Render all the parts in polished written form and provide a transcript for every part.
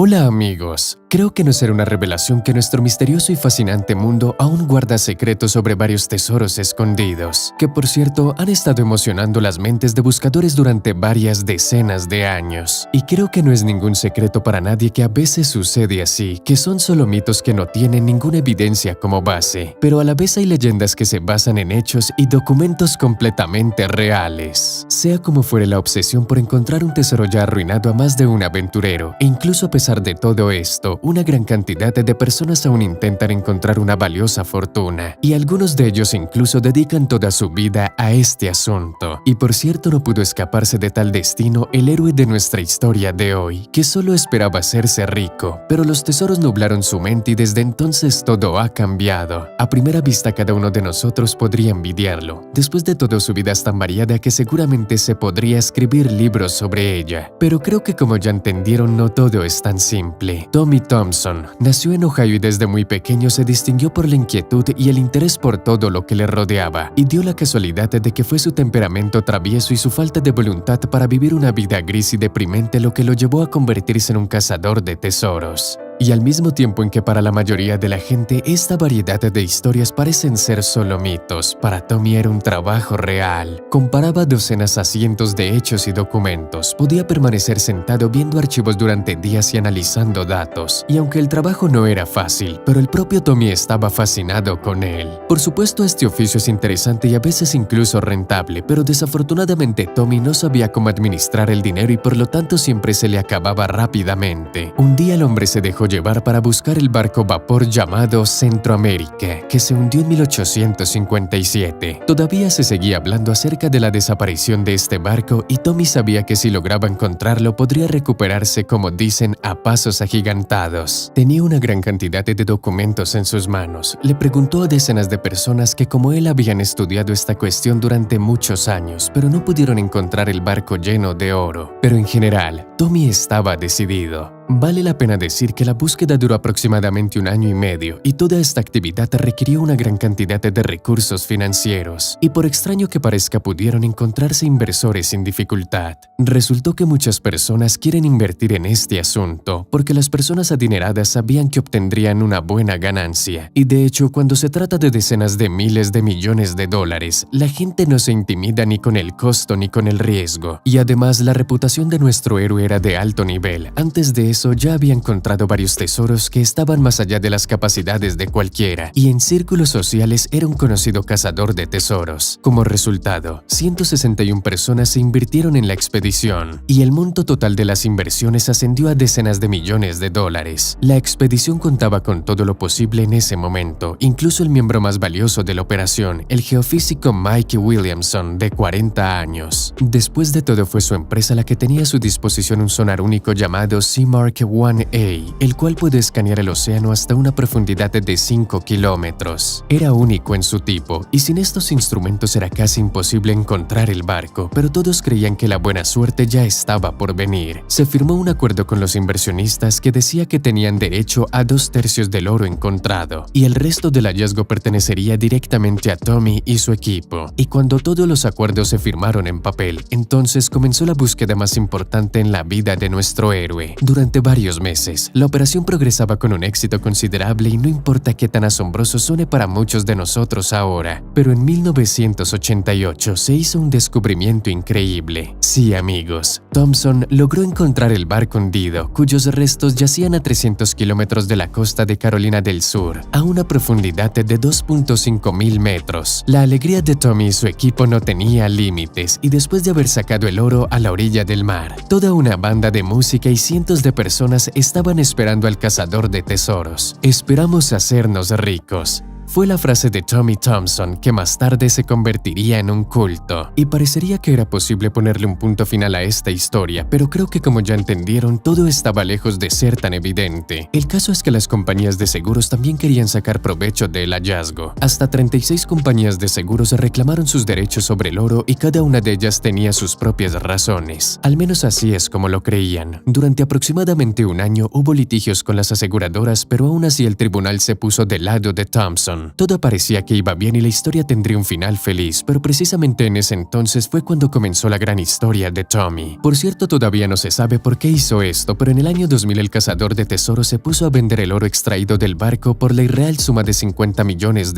Hola amigos, creo que no será una revelación que nuestro misterioso y fascinante mundo aún guarda secretos sobre varios tesoros escondidos, que por cierto han estado emocionando las mentes de buscadores durante varias decenas de años. Y creo que no es ningún secreto para nadie que a veces sucede así, que son solo mitos que no tienen ninguna evidencia como base, pero a la vez hay leyendas que se basan en hechos y documentos completamente reales. Sea como fuere, la obsesión por encontrar un tesoro ya arruinado a más de un aventurero, e incluso a pesar de todo esto, una gran cantidad de personas aún intentan encontrar una valiosa fortuna, y algunos de ellos incluso dedican toda su vida a este asunto. Y por cierto, no pudo escaparse de tal destino el héroe de nuestra historia de hoy, que solo esperaba hacerse rico, pero los tesoros nublaron su mente y desde entonces todo ha cambiado. A primera vista cada uno de nosotros podría envidiarlo. Después de todo, su vida es tan variada que seguramente se podría escribir libros sobre ella. Pero creo que como ya entendieron, no todo es tan simple. Tommy Thompson nació en Ohio y desde muy pequeño se distinguió por la inquietud y el interés por todo lo que le rodeaba, y dio la casualidad de que fue su temperamento travieso y su falta de voluntad para vivir una vida gris y deprimente lo que lo llevó a convertirse en un cazador de tesoros. Y al mismo tiempo en que para la mayoría de la gente esta variedad de historias parecen ser solo mitos, para Tommy era un trabajo real. Comparaba docenas a cientos de hechos y documentos, podía permanecer sentado viendo archivos durante días y analizando datos. Y aunque el trabajo no era fácil, pero el propio Tommy estaba fascinado con él. Por supuesto, este oficio es interesante y a veces incluso rentable, pero desafortunadamente Tommy no sabía cómo administrar el dinero y por lo tanto siempre se le acababa rápidamente. Un día el hombre se dejó llevar para buscar el barco vapor llamado Centroamérica, que se hundió en 1857. Todavía se seguía hablando acerca de la desaparición de este barco y Tommy sabía que si lograba encontrarlo podría recuperarse, como dicen, a pasos agigantados. Tenía una gran cantidad de documentos en sus manos. Le preguntó a decenas de personas que como él habían estudiado esta cuestión durante muchos años, pero no pudieron encontrar el barco lleno de oro. Pero en general, Tommy estaba decidido. Vale la pena decir que la búsqueda duró aproximadamente 1 año y medio y toda esta actividad requirió una gran cantidad de recursos financieros y por extraño que parezca pudieron encontrarse inversores sin dificultad. Resultó que muchas personas quieren invertir en este asunto porque las personas adineradas sabían que obtendrían una buena ganancia y de hecho cuando se trata de decenas de miles de millones de dólares, la gente no se intimida ni con el costo ni con el riesgo y además la reputación de nuestro héroe era de alto nivel. Antes de eso ya había encontrado varios tesoros que estaban más allá de las capacidades de cualquiera y en círculos sociales era un conocido cazador de tesoros. Como resultado, 161 personas se invirtieron en la expedición y el monto total de las inversiones ascendió a decenas de millones de dólares. La expedición contaba con todo lo posible en ese momento, incluso el miembro más valioso de la operación, el geofísico Mike Williamson, de 40 años. Después de todo, fue su empresa la que tenía a su disposición un sonar único llamado Seamark 1A, el cual puede escanear el océano hasta una profundidad de 5 kilómetros. Era único en su tipo, y sin estos instrumentos era casi imposible encontrar el barco, pero todos creían que la buena suerte ya estaba por venir. Se firmó un acuerdo con los inversionistas que decía que tenían derecho a 2/3 del oro encontrado, y el resto del hallazgo pertenecería directamente a Tommy y su equipo. Y cuando todos los acuerdos se firmaron en papel, entonces comenzó la búsqueda más importante en la vida de nuestro héroe. Durante varios meses, la operación progresaba con un éxito considerable y no importa qué tan asombroso suene para muchos de nosotros ahora, pero en 1988 se hizo un descubrimiento increíble. Sí, amigos, Thompson logró encontrar el barco hundido, cuyos restos yacían a 300 kilómetros de la costa de Carolina del Sur, a una profundidad de 2.5 mil metros. La alegría de Tommy y su equipo no tenía límites, y después de haber sacado el oro a la orilla del mar, toda una banda de música y cientos de personas estaban esperando al cazador de tesoros. Esperamos hacernos ricos. Fue la frase de Tommy Thompson que más tarde se convertiría en un culto. Y parecería que era posible ponerle un punto final a esta historia, pero creo que como ya entendieron, todo estaba lejos de ser tan evidente. El caso es que las compañías de seguros también querían sacar provecho del hallazgo. Hasta 36 compañías de seguros reclamaron sus derechos sobre el oro y cada una de ellas tenía sus propias razones. Al menos así es como lo creían. Durante aproximadamente 1 año hubo litigios con las aseguradoras, pero aún así el tribunal se puso del lado de Thompson. Thompson. Todo parecía que iba bien y la historia tendría un final feliz, pero precisamente en ese entonces fue cuando comenzó la gran historia de Tommy. Por cierto, todavía no se sabe por qué hizo esto, pero en el año 2000 el cazador de tesoros se puso a vender el oro extraído del barco por la irreal suma de $50 millones.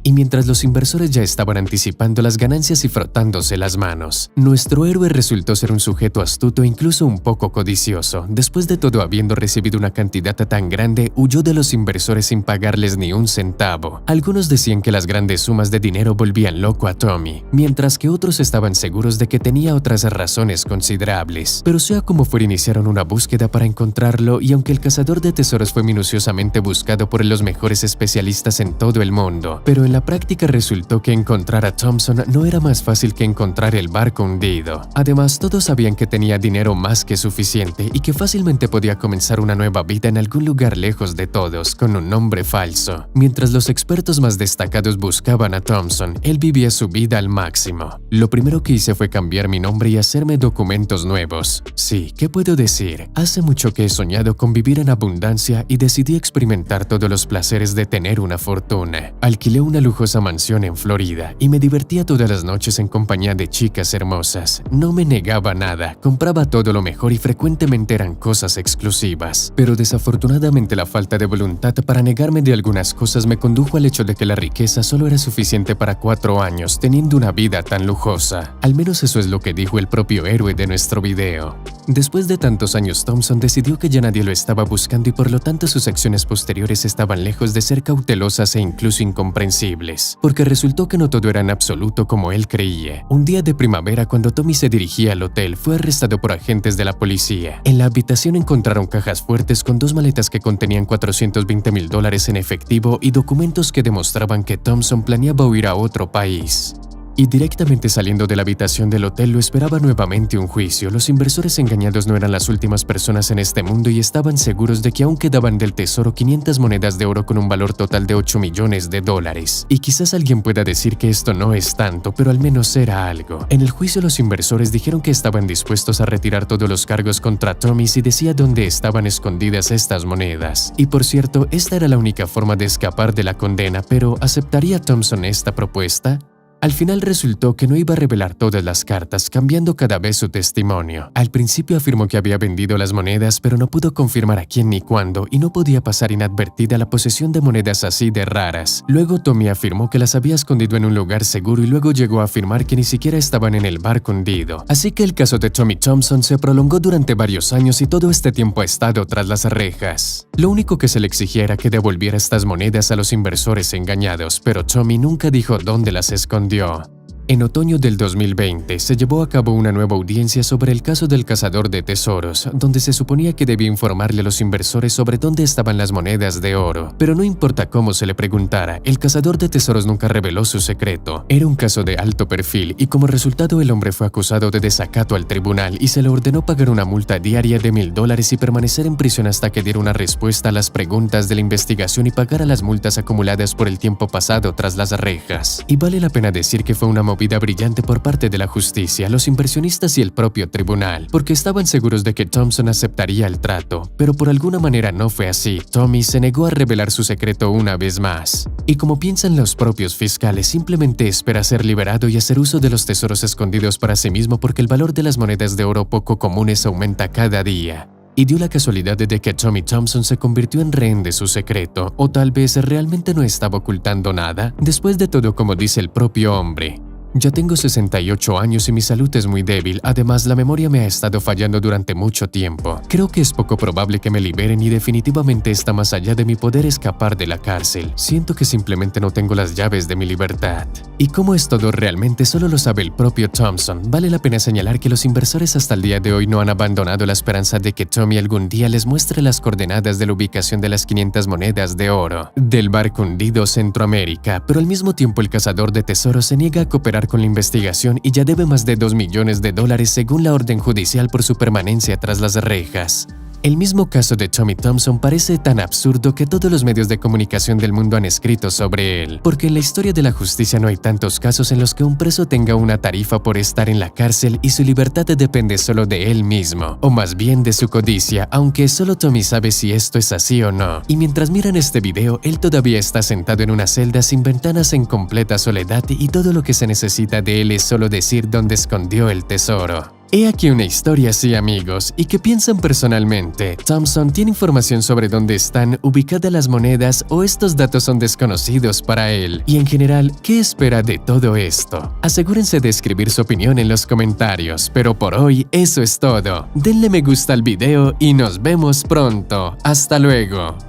Y mientras los inversores ya estaban anticipando las ganancias y frotándose las manos, nuestro héroe resultó ser un sujeto astuto e incluso un poco codicioso. Después de todo, habiendo recibido una cantidad tan grande, huyó de los inversores sin pagarles ni un centavo. Algunos decían que las grandes sumas de dinero volvían loco a Tommy, mientras que otros estaban seguros de que tenía otras razones considerables. Pero sea como fuera, iniciaron una búsqueda para encontrarlo, y aunque el cazador de tesoros fue minuciosamente buscado por los mejores especialistas en todo el mundo, pero en la práctica resultó que encontrar a Thompson no era más fácil que encontrar el barco hundido. Además, todos sabían que tenía dinero más que suficiente y que fácilmente podía comenzar una nueva vida en algún lugar lejos de todos, con un nombre falso. Mientras los expertos más destacados buscaban a Thompson, él vivía su vida al máximo. Lo primero que hice fue cambiar mi nombre y hacerme documentos nuevos. Sí, ¿qué puedo decir? Hace mucho que he soñado con vivir en abundancia y decidí experimentar todos los placeres de tener una fortuna. Alquilé una lujosa mansión en Florida y me divertía todas las noches en compañía de chicas hermosas. No me negaba nada, compraba todo lo mejor y frecuentemente eran cosas exclusivas. Pero desafortunadamente la falta de voluntad para negarme de algunas cosas me condujo al hecho de que la riqueza solo era suficiente para 4 años teniendo una vida tan lujosa. Al menos eso es lo que dijo el propio héroe de nuestro video. Después de tantos años, Thompson decidió que ya nadie lo estaba buscando y por lo tanto sus acciones posteriores estaban lejos de ser cautelosas e incluso incomprensibles, porque resultó que no todo era en absoluto como él creía. Un día de primavera, cuando Tommy se dirigía al hotel, fue arrestado por agentes de la policía. En la habitación encontraron cajas fuertes con 2 maletas que contenían $420,000 en efectivo y documentos que demostraban que Thompson planeaba huir a otro país. Y directamente saliendo de la habitación del hotel lo esperaba nuevamente un juicio. Los inversores engañados no eran las últimas personas en este mundo y estaban seguros de que aún quedaban del tesoro 500 monedas de oro con un valor total de $8 millones. Y quizás alguien pueda decir que esto no es tanto, pero al menos era algo. En el juicio los inversores dijeron que estaban dispuestos a retirar todos los cargos contra Tommy si decía dónde estaban escondidas estas monedas. Y por cierto, esta era la única forma de escapar de la condena, pero ¿aceptaría Thompson esta propuesta? Al final resultó que no iba a revelar todas las cartas, cambiando cada vez su testimonio. Al principio afirmó que había vendido las monedas, pero no pudo confirmar a quién ni cuándo y no podía pasar inadvertida la posesión de monedas así de raras. Luego Tommy afirmó que las había escondido en un lugar seguro y luego llegó a afirmar que ni siquiera estaban en el barco hundido. Así que el caso de Tommy Thompson se prolongó durante varios años y todo este tiempo ha estado tras las rejas. Lo único que se le exigía era que devolviera estas monedas a los inversores engañados, pero Tommy nunca dijo dónde las escondió. En otoño del 2020 se llevó a cabo una nueva audiencia sobre el caso del cazador de tesoros, donde se suponía que debía informarle a los inversores sobre dónde estaban las monedas de oro. Pero no importa cómo se le preguntara, el cazador de tesoros nunca reveló su secreto. Era un caso de alto perfil y como resultado el hombre fue acusado de desacato al tribunal y se le ordenó pagar una multa diaria de $1,000 y permanecer en prisión hasta que diera una respuesta a las preguntas de la investigación y pagara las multas acumuladas por el tiempo pasado tras las rejas. Y vale la pena decir que fue una movida brillante por parte de la justicia, los inversionistas y el propio tribunal, porque estaban seguros de que Thompson aceptaría el trato, pero por alguna manera no fue así. Tommy se negó a revelar su secreto una vez más. Y como piensan los propios fiscales, simplemente espera ser liberado y hacer uso de los tesoros escondidos para sí mismo porque el valor de las monedas de oro poco comunes aumenta cada día. Y dio la casualidad de que Tommy Thompson se convirtió en rehén de su secreto, o tal vez realmente no estaba ocultando nada. Después de todo, como dice el propio hombre, ya tengo 68 años y mi salud es muy débil, además la memoria me ha estado fallando durante mucho tiempo. Creo que es poco probable que me liberen y definitivamente está más allá de mi poder escapar de la cárcel. Siento que simplemente no tengo las llaves de mi libertad. Y cómo es todo realmente solo lo sabe el propio Thompson. Vale la pena señalar que los inversores hasta el día de hoy no han abandonado la esperanza de que Tommy algún día les muestre las coordenadas de la ubicación de las 500 monedas de oro del barco hundido Centroamérica, pero al mismo tiempo el cazador de tesoros se niega a cooperar con la investigación y ya debe más de $2 millones según la orden judicial por su permanencia tras las rejas. El mismo caso de Tommy Thompson parece tan absurdo que todos los medios de comunicación del mundo han escrito sobre él, porque en la historia de la justicia no hay tantos casos en los que un preso tenga una tarifa por estar en la cárcel y su libertad depende solo de él mismo, o más bien de su codicia, aunque solo Tommy sabe si esto es así o no. Y mientras miran este video, él todavía está sentado en una celda sin ventanas en completa soledad y todo lo que se necesita de él es solo decir dónde escondió el tesoro. He aquí una historia así, amigos, ¿y qué piensan personalmente? ¿Thompson tiene información sobre dónde están ubicadas las monedas o estos datos son desconocidos para él? Y en general, ¿qué espera de todo esto? Asegúrense de escribir su opinión en los comentarios, pero por hoy eso es todo. Denle me gusta al video y nos vemos pronto. ¡Hasta luego!